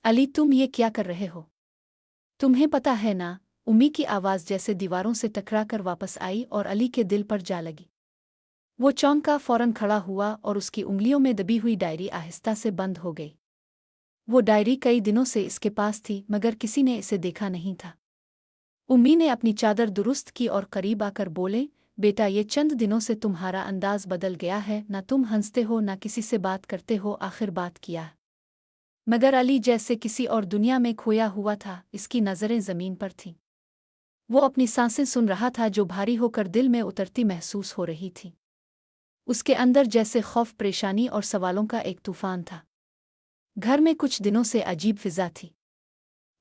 अली, तुम ये क्या कर रहे हो? तुम्हें पता है ना? उम्मी की आवाज़ जैसे दीवारों से टकराकर वापस आई और अली के दिल पर जा लगी। वो चौंका, फौरन खड़ा हुआ और उसकी उंगलियों में दबी हुई डायरी आहिस्ता से बंद हो गई। वो डायरी कई दिनों से इसके पास थी, मगर किसी ने इसे देखा नहीं था। उम्मी ने अपनी चादर दुरुस्त की और करीब आकर बोले, बेटा, ये चंद दिनों से तुम्हारा अंदाज बदल गया है। ना तुम हंसते हो, ना किसी से बात करते हो। आखिर बात किया? मगर अली जैसे किसी और दुनिया में खोया हुआ था। इसकी नज़रें ज़मीन पर थीं। वो अपनी सांसें सुन रहा था जो भारी होकर दिल में उतरती महसूस हो रही थी। उसके अंदर जैसे खौफ, परेशानी और सवालों का एक तूफान था। घर में कुछ दिनों से अजीब फिजा थी।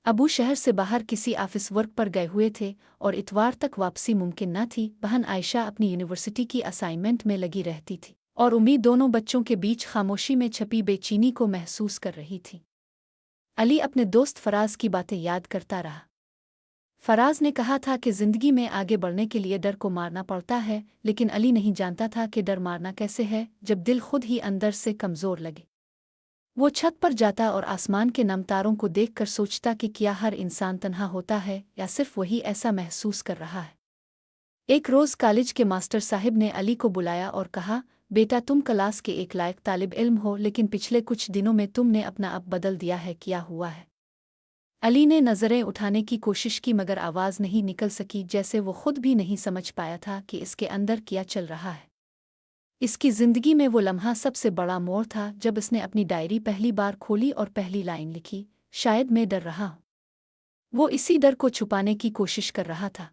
अबू शहर से बाहर किसी ऑफिस वर्क पर गए हुए थे और इतवार तक वापसी मुमकिन न थी। बहन आयशा अपनी यूनिवर्सिटी की असाइनमेंट में लगी रहती थी और उम्मीद दोनों बच्चों के बीच खामोशी में छपी बेचैनी को महसूस कर रही थी। अली अपने दोस्त फराज की बातें याद करता रहा। फराज ने कहा था कि जिंदगी में आगे बढ़ने के लिए डर को मारना पड़ता है, लेकिन अली नहीं जानता था कि डर मारना कैसे है जब दिल खुद ही अंदर से कमज़ोर लगे। वो छत पर जाता और आसमान के नम तारों को देखकर सोचता कि क्या हर इंसान तन्हा होता है या सिर्फ वही ऐसा महसूस कर रहा है। एक रोज़ कॉलेज के मास्टर साहिब ने अली को बुलाया और कहा, बेटा, तुम क्लास के एक लायक तालिब इल्म हो, लेकिन पिछले कुछ दिनों में तुमने अपना आप बदल दिया है। क्या हुआ है? अली ने नज़रें उठाने की कोशिश की, मगर आवाज़ नहीं निकल सकी, जैसे वो खुद भी नहीं समझ पाया था कि इसके अंदर क्या चल रहा है। इसकी ज़िंदगी में वो लम्हा सबसे बड़ा मोड़ था जब इसने अपनी डायरी पहली बार खोली और पहली लाइन लिखी, शायद मैं डर रहा हूँ। वो इसी डर को छुपाने की कोशिश कर रहा था।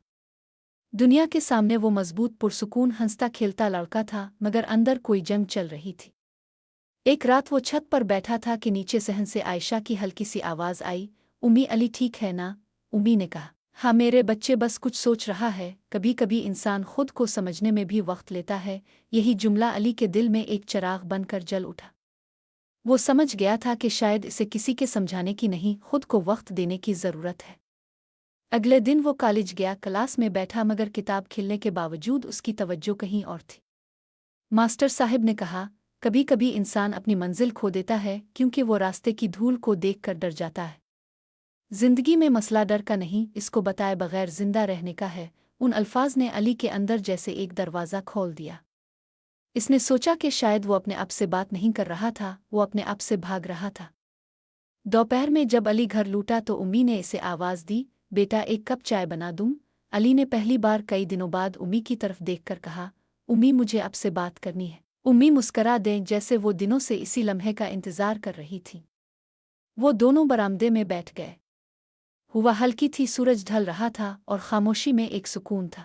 दुनिया के सामने वो मजबूत, पुरसुकून, हंसता खेलता लड़का था, मगर अंदर कोई जंग चल रही थी। एक रात वो छत पर बैठा था कि नीचे सहन से आयशा की हल्की सी आवाज़ आई, उम्मी, अली ठीक है ना? उम्मी ने कहा, हाँ मेरे बच्चे, बस कुछ सोच रहा है। कभी कभी इंसान खुद को समझने में भी वक्त लेता है। यही जुमला अली के दिल में एक चिराग बनकर जल उठा। वो समझ गया था कि शायद इसे किसी के समझाने की नहीं, खुद को वक्त देने की ज़रूरत है। अगले दिन वो कॉलेज गया, क्लास में बैठा, मगर किताब खिलने के बावजूद उसकी तवज्जो कहीं और थी। मास्टर साहिब ने कहा, कभी कभी इंसान अपनी मंजिल खो देता है क्योंकि वो रास्ते की धूल को देखकर डर जाता है। जिंदगी में मसला डर का नहीं, इसको बताए बगैर जिंदा रहने का है। उन अल्फाज ने अली के अंदर जैसे एक दरवाज़ा खोल दिया। इसने सोचा कि शायद वो अपने आप से बात नहीं कर रहा था, वो अपने आप से भाग रहा था। दोपहर में जब अली घर लौटा तो उम्मी ने इसे आवाज़ दी, बेटा, एक कप चाय बना दूं? अली ने पहली बार कई दिनों बाद उम्मी की तरफ देखकर कहा, उम्मी, मुझे आपसे बात करनी है। उम्मी मुस्करा दें जैसे वो दिनों से इसी लम्हे का इंतज़ार कर रही थी। वो दोनों बरामदे में बैठ गए। हुआ हल्की थी, सूरज ढल रहा था और खामोशी में एक सुकून था।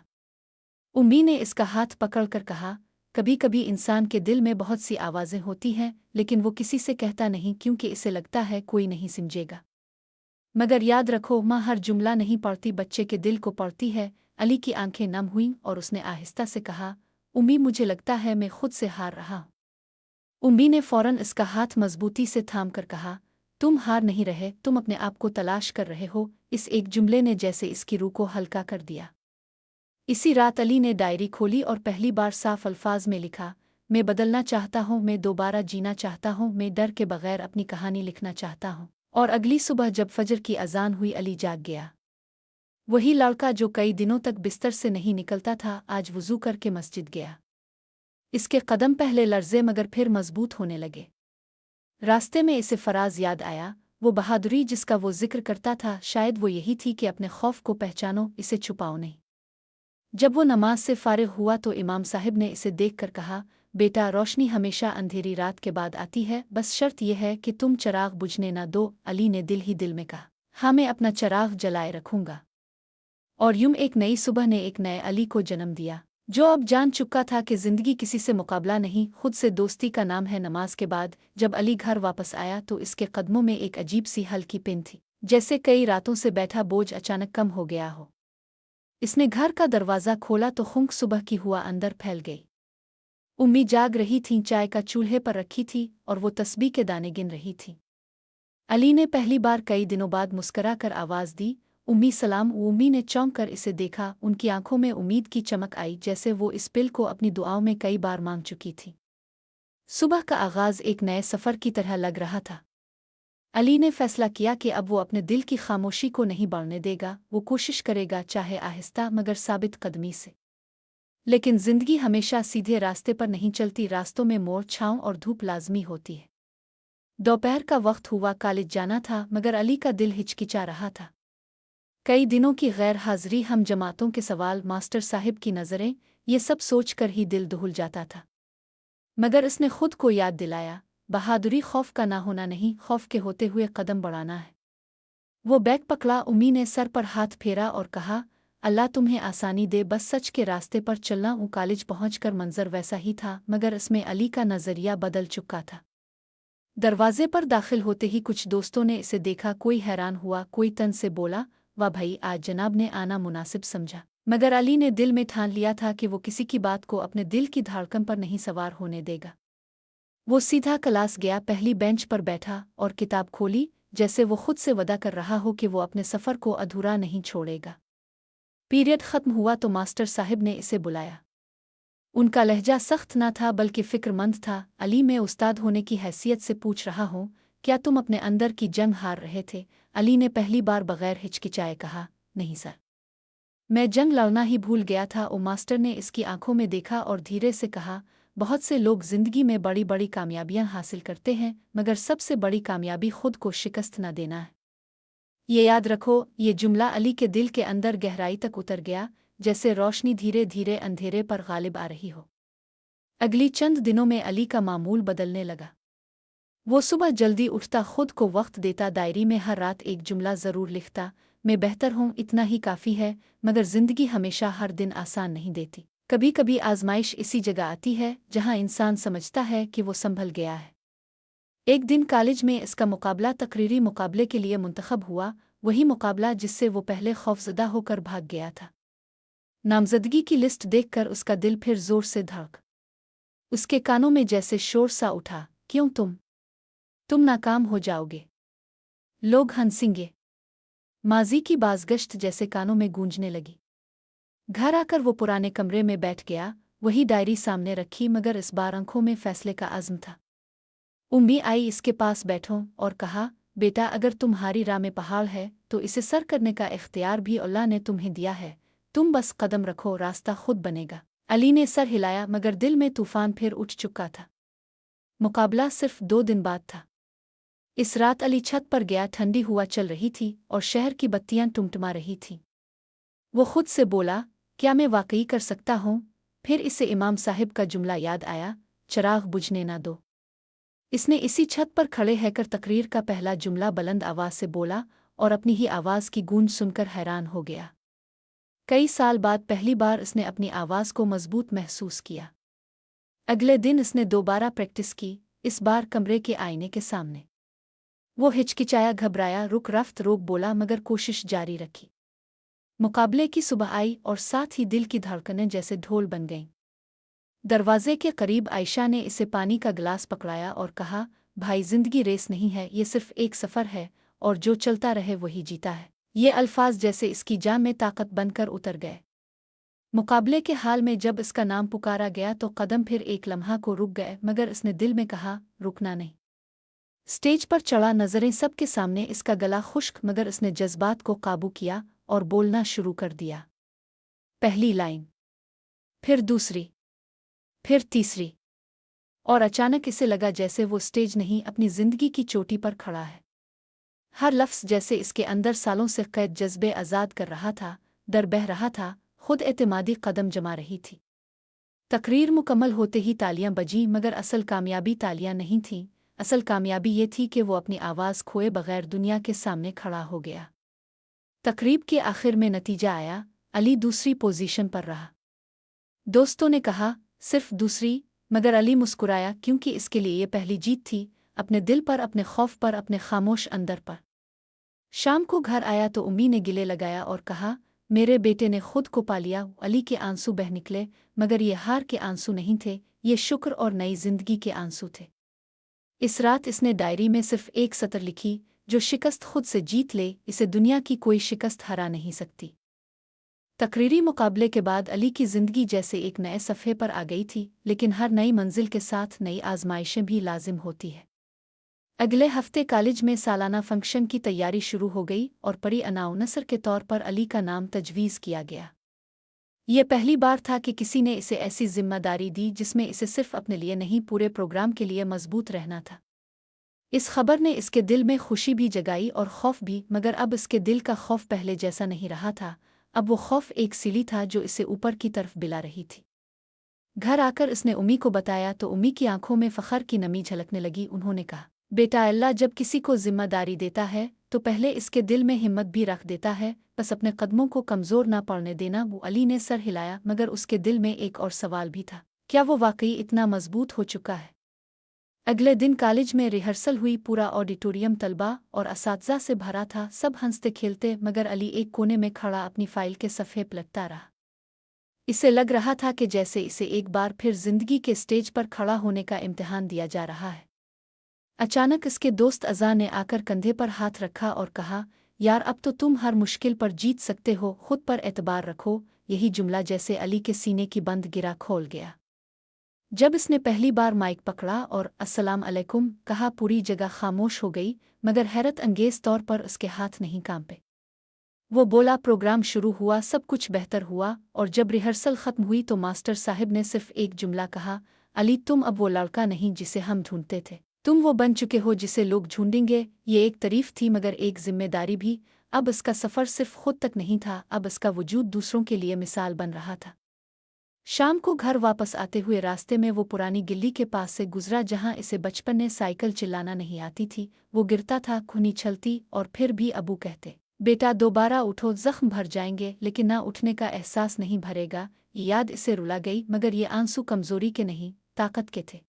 उम्मी ने इसका हाथ पकड़कर कहा, कभी कभी इंसान के दिल में बहुत सी आवाज़ें होती हैं, लेकिन वो किसी से कहता नहीं क्योंकि इसे लगता है कोई नहीं समझेगा। मगर याद रखो, माँ हर जुमला नहीं पढ़ती, बच्चे के दिल को पढ़ती है। अली की आंखें नम हुईं और उसने आहिस्ता से कहा, उम्मी, मुझे लगता है मैं खुद से हार रहा हूँ। उम्मी ने फौरन इसका हाथ मजबूती से थाम कर कहा, तुम हार नहीं रहे, तुम अपने आप को तलाश कर रहे हो। इस एक जुमले ने जैसे इसकी रूह को हल्का कर दिया। इसी रात अली ने डायरी खोली और पहली बार साफ अल्फाज में लिखा, मैं बदलना चाहता हूँ, मैं दोबारा जीना चाहता हूँ, मैं डर के बगैर अपनी कहानी लिखना चाहता हूँ। और अगली सुबह जब फजर की अजान हुई, अली जाग गया। वही लड़का जो कई दिनों तक बिस्तर से नहीं निकलता था, आज वुजू करके मस्जिद गया। इसके कदम पहले लर्जे मगर फिर मजबूत होने लगे। रास्ते में इसे फराज याद आया, वो बहादुरी जिसका वो जिक्र करता था, शायद वो यही थी कि अपने खौफ को पहचानो, इसे छुपाओ नहीं। जब वो नमाज से फारिग हुआ तो इमाम साहिब ने इसे देखकर कहा, बेटा, रोशनी हमेशा अंधेरी रात के बाद आती है, बस शर्त यह है कि तुम चिराग बुझने ना दो। अली ने दिल ही दिल में कहा, हाँ, मैं अपना चिराग जलाए रखूंगा। और यूं एक नई सुबह ने एक नए अली को जन्म दिया, जो अब जान चुका था कि जिंदगी किसी से मुकाबला नहीं, खुद से दोस्ती का नाम है। नमाज के बाद जब अली घर वापस आया तो इसके कदमों में एक अजीब सी हल्की पिन थी, जैसे कई रातों से बैठा बोझ अचानक कम हो गया हो। इसने घर का दरवाज़ा खोला तो खुंक सुबह की हुआ अंदर फैल गई। उम्मी जाग रही थीं, चाय का चूल्हे पर रखी थी और वो तस्बीह के दाने गिन रही थी। अली ने पहली बार कई दिनों बाद मुस्करा कर आवाज़ दी, उम्मी, सलाम। उम्मी ने चौंक कर इसे देखा, उनकी आंखों में उम्मीद की चमक आई, जैसे वो इस पिल को अपनी दुआओं में कई बार मांग चुकी थी। सुबह का आगाज़ एक नए सफ़र की तरह लग रहा था। अली ने फैसला किया कि अब वो अपने दिल की खामोशी को नहीं बढ़ने देगा। वो कोशिश करेगा, चाहे आहिस्ता मगर साबित कदमी से। लेकिन जिंदगी हमेशा सीधे रास्ते पर नहीं चलती, रास्तों में मोड़, छांव और धूप लाजमी होती है। दोपहर का वक्त हुआ, कॉलेज जाना था मगर अली का दिल हिचकिचा रहा था। कई दिनों की गैर हाजिरी, हम जमातों के सवाल, मास्टर साहिब की नज़रें, ये सब सोचकर ही दिल दहुल जाता था। मगर इसने खुद को याद दिलाया, बहादुरी खौफ का ना होना नहीं, खौफ के होते हुए कदम बढ़ाना है। वो बैग पकड़ा, उम्मी ने सर पर हाथ फेरा और कहा, अल्लाह तुम्हें आसानी दे, बस सच के रास्ते पर चलना। वो कॉलेज पहुंचकर मंजर वैसा ही था, मगर इसमें अली का नज़रिया बदल चुका था। दरवाजे पर दाखिल होते ही कुछ दोस्तों ने इसे देखा। कोई हैरान हुआ, कोई तन से बोला, वाह भाई, आज जनाब ने आना मुनासिब समझा। मगर अली ने दिल में ठान लिया था कि वो किसी की बात को अपने दिल की धड़कन पर नहीं सवार होने देगा। वो सीधा क्लास गया, पहली बेंच पर बैठा और किताब खोली, जैसे वो खुद से वदा कर रहा हो कि वो अपने सफ़र को अधूरा नहीं छोड़ेगा। पीरियड ख़त्म हुआ तो मास्टर साहिब ने इसे बुलाया। उनका लहजा सख्त न था बल्कि फ़िक्रमंद था। अली, मैं उस्ताद होने की हैसियत से पूछ रहा हूँ, क्या तुम अपने अंदर की जंग हार रहे थे? अली ने पहली बार बगैर हिचकिचाए कहा, नहीं सर, मैं जंग लड़ना ही भूल गया था। ओ मास्टर ने इसकी आंखों में देखा और धीरे से कहा, बहुत से लोग जिंदगी में बड़ी बड़ी कामयाबियां हासिल करते हैं, मगर सबसे बड़ी कामयाबी खुद को शिकस्त न देना है। ये याद रखो। ये जुमला अली के दिल के अंदर गहराई तक उतर गया, जैसे रोशनी धीरे धीरे अंधेरे पर गालिब आ रही हो। अगली चंद दिनों में अली का मामूल बदलने लगा। वो सुबह जल्दी उठता, खुद को वक्त देता, डायरी में हर रात एक जुमला ज़रूर लिखता, मैं बेहतर हूँ, इतना ही काफ़ी है। मगर जिंदगी हमेशा हर दिन आसान नहीं देती। कभी कभी आजमाइश इसी जगह आती है जहाँ इंसान समझता है कि वो संभल गया है। एक दिन कॉलेज में इसका मुकाबला तकरीरी मुकाबले के लिए मुंतखब हुआ, वही मुकाबला जिससे वो पहले खौफजदा होकर भाग गया था। नामजदगी की लिस्ट देखकर उसका दिल फिर जोर से धड़क। उसके कानों में जैसे शोर सा उठा, क्यों तुम नाकाम हो जाओगे, लोग हंसेंगे। माजी की बाज़गश्त जैसे कानों में गूंजने लगी। घर आकर वो पुराने कमरे में बैठ गया, वही डायरी सामने रखी, मगर इस बार आंखों में फैसले का अज़्म था। उम्मी आई इसके पास बैठो और कहा, बेटा, अगर तुम्हारी राह में पहाड़ है तो इसे सर करने का इख्तियार भी अल्लाह ने तुम्हें दिया है। तुम बस कदम रखो, रास्ता खुद बनेगा। अली ने सर हिलाया, मगर दिल में तूफान फिर उठ चुका था। मुकाबला सिर्फ 2 दिन बाद था। इस रात अली छत पर गया, ठंडी हवा चल रही थी और शहर की बत्तियां टुमटमा रही थीं। वो खुद से बोला, क्या मैं वाकई कर सकता हूँ? फिर इसे इमाम साहिब का जुमला याद आया, चिराग बुझने ना दो। इसने इसी छत पर खड़े रहकर तकरीर का पहला जुमला बुलंद आवाज से बोला और अपनी ही आवाज़ की गूंज सुनकर हैरान हो गया। कई साल बाद पहली बार इसने अपनी आवाज़ को मजबूत महसूस किया। अगले दिन इसने दोबारा प्रैक्टिस की, इस बार कमरे के आईने के सामने। वो हिचकिचाया, घबराया, रुक रफ्त रोक बोला, मगर कोशिश जारी रखी। मुकाबले की सुबह आई और साथ ही दिल की धड़कनें जैसे ढोल बन गईं। दरवाजे के करीब आयशा ने इसे पानी का गिलास पकड़ाया और कहा, भाई, जिंदगी रेस नहीं है, ये सिर्फ एक सफ़र है और जो चलता रहे वही जीता है। ये अल्फाज जैसे इसकी जान में ताकत बनकर उतर गए। मुकाबले के हाल में जब इसका नाम पुकारा गया तो कदम फिर एक लम्हा को रुक गए, मगर इसने दिल में कहा, रुकना नहीं। स्टेज पर चढ़ा, नज़रें सबके सामने, इसका गला खुश्क, मगर इसने जज्बात को काबू किया और बोलना शुरू कर दिया। पहली लाइन, फिर दूसरी, फिर तीसरी, और अचानक इसे लगा जैसे वो स्टेज नहीं, अपनी जिंदगी की चोटी पर खड़ा है। हर लफ्ज़ जैसे इसके अंदर सालों से कैद जज्बे आज़ाद कर रहा था, डर बह रहा था, खुद एतमादी कदम जमा रही थी। तकरीर मुकम्मल होते ही तालियां बजीं, मगर असल कामयाबी तालियां नहीं थीं। असल कामयाबी ये थी कि वो अपनी आवाज़ खोए बगैर दुनिया के सामने खड़ा हो गया। तकरीब के आखिर में नतीजा आया, अली दूसरी पोजीशन पर रहा। दोस्तों ने कहा, सिर्फ दूसरी, मगर अली मुस्कुराया, क्योंकि इसके लिए ये पहली जीत थी, अपने दिल पर, अपने खौफ पर, अपने खामोश अंदर पर। शाम को घर आया तो उम्मी ने गिले लगाया और कहा, मेरे बेटे ने खुद को पा लिया। अली के आंसू बह निकले, मगर ये हार के आंसू नहीं थे, ये शुक्र और नई जिंदगी के आंसू थे। इस रात इसने डायरी में सिर्फ एक सतर लिखी, जो शिकस्त खुद से जीत ले, इसे दुनिया की कोई शिकस्त हरा नहीं सकती। तकरीरी मुकाबले के बाद अली की जिंदगी जैसे एक नए सफ़े पर आ गई थी, लेकिन हर नई मंजिल के साथ नई आजमाइशें भी लाजिम होती है। अगले हफ्ते कॉलेज में सालाना फंक्शन की तैयारी शुरू हो गई और परी अनाउंसर के तौर पर अली का नाम तजवीज़ किया गया। ये पहली बार था कि किसी ने इसे ऐसी जिम्मेदारी दी जिसमें इसे सिर्फ अपने लिए नहीं पूरे प्रोग्राम के लिए मजबूत रहना था। इस खबर ने इसके दिल में खुशी भी जगाई और खौफ भी, मगर अब इसके दिल का खौफ पहले जैसा नहीं रहा था। अब वो खौफ एक सीढ़ी था जो इसे ऊपर की तरफ बिला रही थी। घर आकर इसने उम्मी को बताया तो उम्मी की आंखों में फ़ख्र की नमी झलकने लगी। उन्होंने कहा, बेटा, अल्लाह जब किसी को जिम्मेदारी देता है तो पहले इसके दिल में हिम्मत भी रख देता है, बस अपने कदमों को कमज़ोर ना पड़ने देना। वो अली ने सर हिलाया, मगर उसके दिल में एक और सवाल भी था, क्या वो वाकई इतना मजबूत हो चुका है? अगले दिन कॉलेज में रिहर्सल हुई। पूरा ऑडिटोरियम तलबा और असातिज़ा से भरा था। सब हंसते खेलते, मगर अली एक कोने में खड़ा अपनी फ़ाइल के सफ़े पलटता रहा। इसे लग रहा था कि जैसे इसे एक बार फिर जिंदगी के स्टेज पर खड़ा होने का इम्तिहान दिया जा रहा है। अचानक इसके दोस्त अज़ा ने आकर कंधे पर हाथ रखा और कहा, यार, अब तो तुम हर मुश्किल पर जीत सकते हो, खुद पर एतबार रखो। यही जुमला जैसे अली के सीने की बंद गिरा खोल गया। जब इसने पहली बार माइक पकड़ा और अस्सलाम अलैकुम कहा, पूरी जगह खामोश हो गई, मगर हैरत अंगेज तौर पर उसके हाथ नहीं कांपे। वो बोला, प्रोग्राम शुरू हुआ, सब कुछ बेहतर हुआ, और जब रिहर्सल ख़त्म हुई तो मास्टर साहिब ने सिर्फ एक जुमला कहा, अली, तुम अब वो लड़का नहीं जिसे हम ढूंढते थे, तुम वो बन चुके हो जिसे लोग ढूंढेंगे। ये एक तारीफ थी, मगर एक जिम्मेदारी भी। अब इसका सफ़र सिर्फ खुद तक नहीं था, अब इसका वजूद दूसरों के लिए मिसाल बन रहा था। शाम को घर वापस आते हुए रास्ते में वो पुरानी गिल्ली के पास से गुजरा जहाँ इसे बचपन में साइकिल चिल्लाना नहीं आती थी। वो गिरता था, खूनी छलती, और फिर भी अबू कहते, बेटा, दोबारा उठो, जख्म भर जाएंगे, लेकिन ना उठने का एहसास नहीं भरेगा। ये याद इसे रुला गई, मगर ये आंसू कमजोरी के नहीं, ताकत के थे।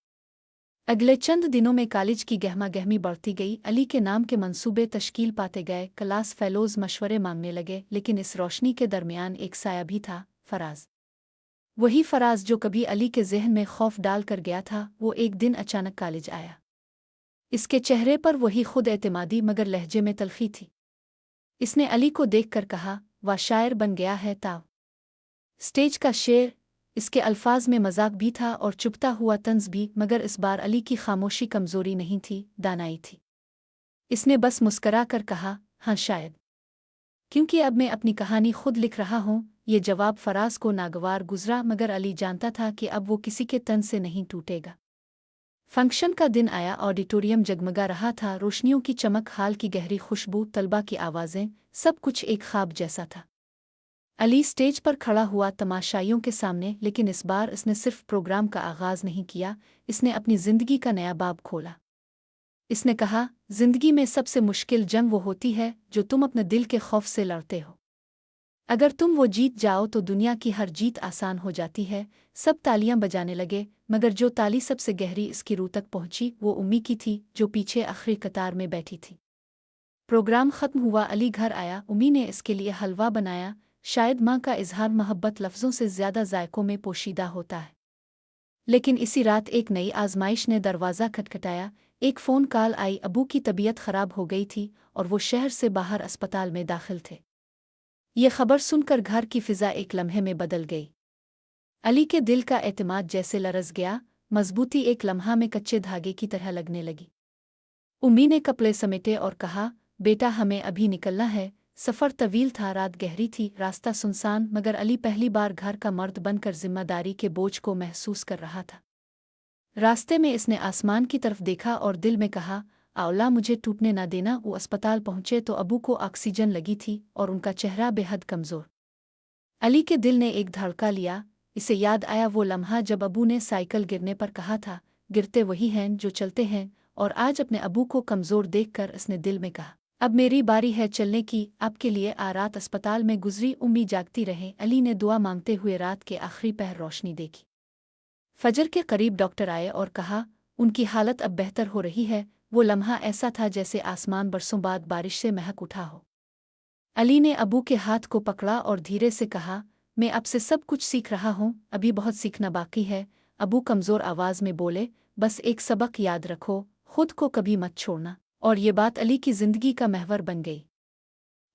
अगले चंद दिनों में कॉलेज की गहमा गहमी बढ़ती गई। अली के नाम के मंसूबे तश्कील पाते गए, क्लास फेलोज मशवरे मांगने लगे, लेकिन इस रोशनी के दरमियान एक साया भी था, फराज। वही फराज जो कभी अली के जहन में खौफ डाल कर गया था। वो एक दिन अचानक कॉलेज आया। इसके चेहरे पर वही खुद एतमादी, मगर लहजे में तलखी थी। इसने अली को देखकर कहा, वाह, शायर बन गया है ताव। स्टेज का शेर। इसके अल्फाज में मजाक भी था और चुपता हुआ तंज भी, मगर इस बार अली की खामोशी कमजोरी नहीं थी, दानाई थी। इसने बस मुस्करा कर कहा, हाँ शायद, क्योंकि अब मैं अपनी कहानी खुद लिख रहा हूँ। ये जवाब फराज को नागवार गुजरा, मगर अली जानता था कि अब वो किसी के तन से नहीं टूटेगा। फंक्शन का दिन आया। ऑडिटोरियम जगमगा रहा था, रोशनियों की चमक, हाल की गहरी खुशबू, तलबा की आवाज़ें, सब कुछ एक ख्वाब जैसा था। अली स्टेज पर खड़ा हुआ तमाशाइयों के सामने, लेकिन इस बार इसने सिर्फ प्रोग्राम का आगाज़ नहीं किया, इसने अपनी ज़िंदगी का नया बाब खोला। इसने कहा, ज़िंदगी में सबसे मुश्किल जंग वो होती है जो तुम अपने दिल के खौफ से लड़ते हो। अगर तुम वो जीत जाओ तो दुनिया की हर जीत आसान हो जाती है। सब तालियां बजाने लगे, मगर जो ताली सबसे गहरी इसकी रूह तक पहुंची वो उम्मी की थी, जो पीछे आखिरी कतार में बैठी थी। प्रोग्राम ख़त्म हुआ, अली घर आया। उम्मी ने इसके लिए हलवा बनाया। शायद माँ का इजहार मोहब्बत लफ्ज़ों से ज़्यादा जायकों में पोशीदा होता है। लेकिन इसी रात एक नई आजमाइश ने दरवाज़ा खटखटाया। एक फ़ोन कॉल आई। अबू की तबीयत ख़राब हो गई थी और वो शहर से बाहर अस्पताल में दाखिल थे। ये खबर सुनकर घर की फ़िज़ा एक लम्हे में बदल गई। अली के दिल का एतमाद जैसे लरज़ गया, मजबूती एक लम्हा में कच्चे धागे की तरह लगने लगी। उम्मी ने कपड़े समेटे और कहा, बेटा, हमें अभी निकलना है। सफ़र तवील था, रात गहरी थी, रास्ता सुनसान, मगर अली पहली बार घर का मर्द बनकर जिम्मेदारी के बोझ को महसूस कर रहा था। रास्ते में इसने आसमान की तरफ देखा और दिल में कहा, आउला, मुझे टूटने ना देना। वो अस्पताल पहुंचे तो अबू को ऑक्सीजन लगी थी और उनका चेहरा बेहद कमज़ोर। अली के दिल ने एक धड़का लिया। इसे याद आया वो लम्हा जब अबू ने साइकिल गिरने पर कहा था, गिरते वही हैं जो चलते हैं। और आज अपने अबू को कमज़ोर देखकर इसने दिल में कहा, अब मेरी बारी है चलने की। आपके लिए रात अस्पताल में गुजरी, उम्मी जागती रहे। अली ने दुआ मांगते हुए रात के आखिरी पहर रोशनी देखी। फजर के करीब डॉक्टर आए और कहा, उनकी हालत अब बेहतर हो रही है। वो लम्हा ऐसा था जैसे आसमान बरसों बाद बारिश से महक उठा हो। अली ने अबू के हाथ को पकड़ा और धीरे से कहा, मैं अब से सब कुछ सीख रहा हूँ, अभी बहुत सीखना बाकी है। अबू कमज़ोर आवाज़ में बोले, बस एक सबक याद रखो, खुद को कभी मत छोड़ना। और ये बात अली की ज़िंदगी का महवर बन गई।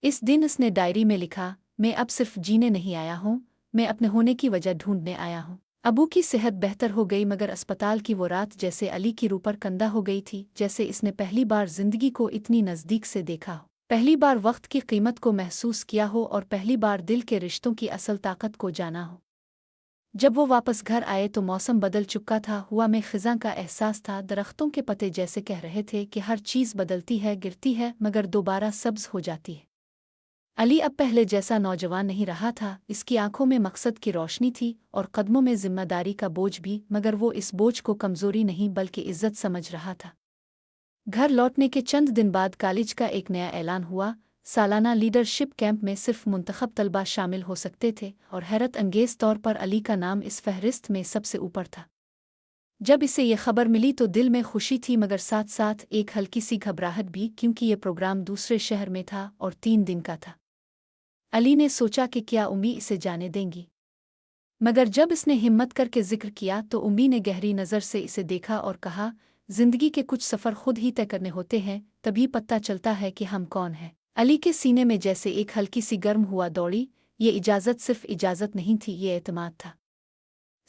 इस दिन उसने डायरी में लिखा, मैं अब सिर्फ जीने नहीं आया हूँ, मैं अपने होने की वजह ढूंढने आया हूँ। अबू की सेहत बेहतर हो गई मगर अस्पताल की वो रात जैसे अली की रूह पर कंधा हो गई थी, जैसे इसने पहली बार जिंदगी को इतनी नज़दीक से देखा हो, पहली बार वक्त की कीमत को महसूस किया हो और पहली बार दिल के रिश्तों की असल ताकत को जाना हो। जब वो वापस घर आए तो मौसम बदल चुका था, हुआ में खिज़ां का एहसास था, दरख्तों के पत्ते जैसे कह रहे थे कि हर चीज़ बदलती है, गिरती है मगर दोबारा सब्ज हो जाती है। अली अब पहले जैसा नौजवान नहीं रहा था, इसकी आंखों में मकसद की रोशनी थी और कदमों में जिम्मेदारी का बोझ भी, मगर वो इस बोझ को कमजोरी नहीं बल्कि इज्जत समझ रहा था। घर लौटने के चंद दिन बाद कॉलेज का एक नया ऐलान हुआ। सालाना लीडरशिप कैंप में सिर्फ मुंतखब तलबा शामिल हो सकते थे और हैरत अंगेज तौर पर अली का नाम इस फहरिस्त में सबसे ऊपर था। जब इसे ये खबर मिली तो दिल में खुशी थी मगर साथ साथ एक हल्की सी घबराहट भी, क्योंकि ये प्रोग्राम दूसरे शहर में था और 3 दिन का था। अली ने सोचा कि क्या उम्मी इसे जाने देंगी, मगर जब इसने हिम्मत करके जिक्र किया तो उम्मी ने गहरी नज़र से इसे देखा और कहा, जिंदगी के कुछ सफ़र खुद ही तय करने होते हैं, तभी पता चलता है कि हम कौन हैं। अली के सीने में जैसे एक हल्की सी गर्म हुआ दौड़ी। ये इजाज़त सिर्फ इजाज़त नहीं थी, ये एतमाद था।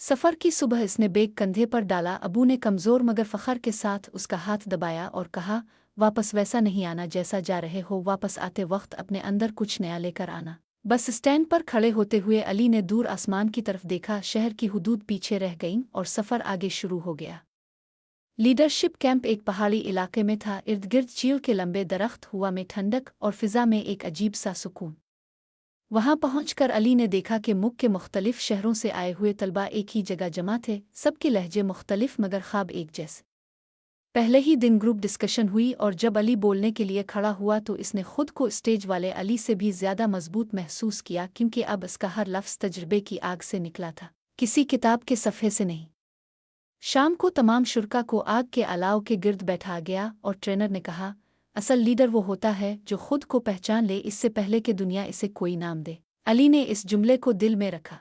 सफ़र की सुबह इसने बैग कंधे पर डाला। अबू ने कमज़ोर मगर फ़ख्र के साथ उसका हाथ दबाया और कहा, वापस वैसा नहीं आना जैसा जा रहे हो, वापस आते वक्त अपने अंदर कुछ नया लेकर आना। बस स्टैंड पर खड़े होते हुए अली ने दूर आसमान की तरफ देखा। शहर की हुदूद पीछे रह गईं और सफ़र आगे शुरू हो गया। लीडरशिप कैंप एक पहाड़ी इलाके में था, इर्द गिर्द चील के लंबे दरख्त, हुआ में ठंडक और फिज़ा में एक अजीब सा सुकून। वहां पहुंचकर अली ने देखा कि मुल्क के मुख्तलिफ शहरों से आए हुए तलबा एक ही जगह जमा थे, सबके लहजे मुख्तलिफ मगर ख्वाब एक जैसे। पहले ही दिन ग्रुप डिस्कशन हुई और जब अली बोलने के लिए खड़ा हुआ तो इसने खुद को स्टेज वाले अली से भी ज़्यादा मजबूत महसूस किया, क्योंकि अब इसका हर लफ्ज़ तजुर्बे की आग से निकला था, किसी किताब के सफ़े से नहीं। शाम को तमाम शुरका को आग के अलाव के गिर्द बैठा गया और ट्रेनर ने कहा, असल लीडर वो होता है जो खुद को पहचान ले इससे पहले कि दुनिया इसे कोई नाम दे। अली ने इस जुमले को दिल में रखा।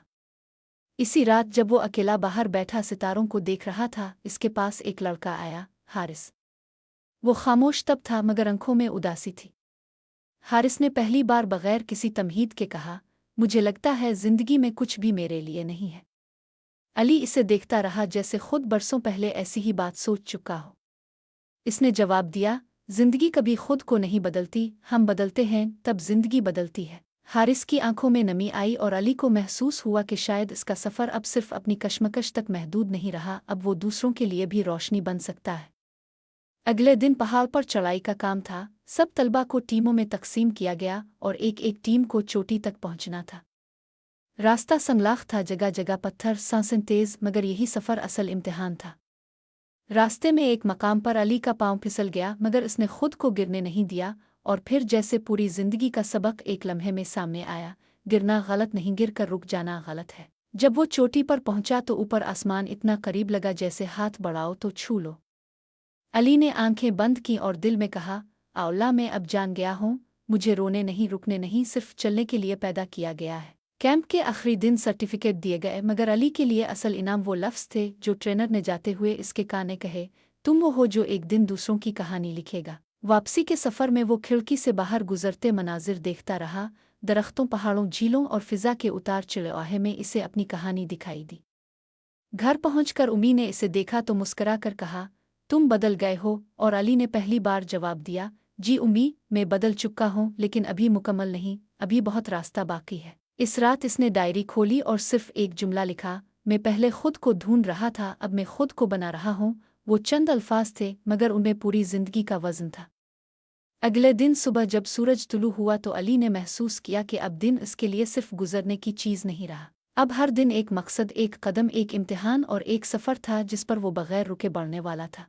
इसी रात जब वो अकेला बाहर बैठा सितारों को देख रहा था, इसके पास एक लड़का आया, हारिस। वो खामोश तब था मगर आंखों में उदासी थी। हारिस ने पहली बार बगैर किसी तमहीद के कहा, मुझे लगता है जिंदगी में कुछ भी मेरे लिए नहीं है। अली इसे देखता रहा जैसे खुद बरसों पहले ऐसी ही बात सोच चुका हो। इसने जवाब दिया, जिंदगी कभी खुद को नहीं बदलती, हम बदलते हैं तब जिंदगी बदलती है। हारिस की आंखों में नमी आई और अली को महसूस हुआ कि शायद इसका सफ़र अब सिर्फ अपनी कशमकश तक महदूद नहीं रहा, अब वो दूसरों के लिए भी रोशनी बन सकता है। अगले दिन पहाड़ पर चढ़ाई का काम था। सब तलबा को टीमों में तकसीम किया गया और एक एक टीम को चोटी तक पहुंचना था। रास्ता संगलाख था, जगह जगह पत्थर, सांसें तेज, मगर यही सफ़र असल इम्तिहान था। रास्ते में एक मकाम पर अली का पांव फिसल गया मगर इसने खुद को गिरने नहीं दिया और फिर जैसे पूरी जिंदगी का सबक एक लम्हे में सामने आया, गिरना गलत नहीं, गिर कर रुक जाना गलत है। जब वो चोटी पर पहुंचा तो ऊपर आसमान इतना करीब लगा जैसे हाथ बढ़ाओ तो छू लो। अली ने आंखें बंद की और दिल में कहा, अल्लाह मैं अब जान गया हूँ, मुझे रोने नहीं, रुकने नहीं, सिर्फ चलने के लिए पैदा किया गया है। कैंप के आखिरी दिन सर्टिफिकेट दिए गए मगर अली के लिए असल इनाम वो लफ्ज़ थे जो ट्रेनर ने जाते हुए इसके काने कहे, तुम वो हो जो एक दिन दूसरों की कहानी लिखेगा। वापसी के सफ़र में वो खिड़की से बाहर गुजरते मनाजिर देखता रहा, दरख्तों, पहाड़ों, झीलों और फिज़ा के उतार चढ़ाव में इसे अपनी कहानी दिखाई दी। घर पहुंचकर उम्मी ने इसे देखा तो मुस्करा कर कहा, तुम बदल गए हो। और अली ने पहली बार जवाब दिया, जी उम्मी, मैं बदल चुका हूँ लेकिन अभी मुकम्मल नहीं, अभी बहुत रास्ता बाकी है। इस रात इसने डायरी खोली और सिर्फ एक जुमला लिखा, मैं पहले खुद को ढूंढ रहा था, अब मैं खुद को बना रहा हूँ। वो चंद अल्फाज थे मगर उनमें पूरी जिंदगी का वजन था। अगले दिन सुबह जब सूरज तुलू हुआ तो अली ने महसूस किया कि अब दिन इसके लिए सिर्फ गुजरने की चीज़ नहीं रहा, अब हर दिन एक मकसद, एक कदम, एक इम्तिहान और एक सफ़र था जिस पर वो बगैर रुके बढ़ने वाला था।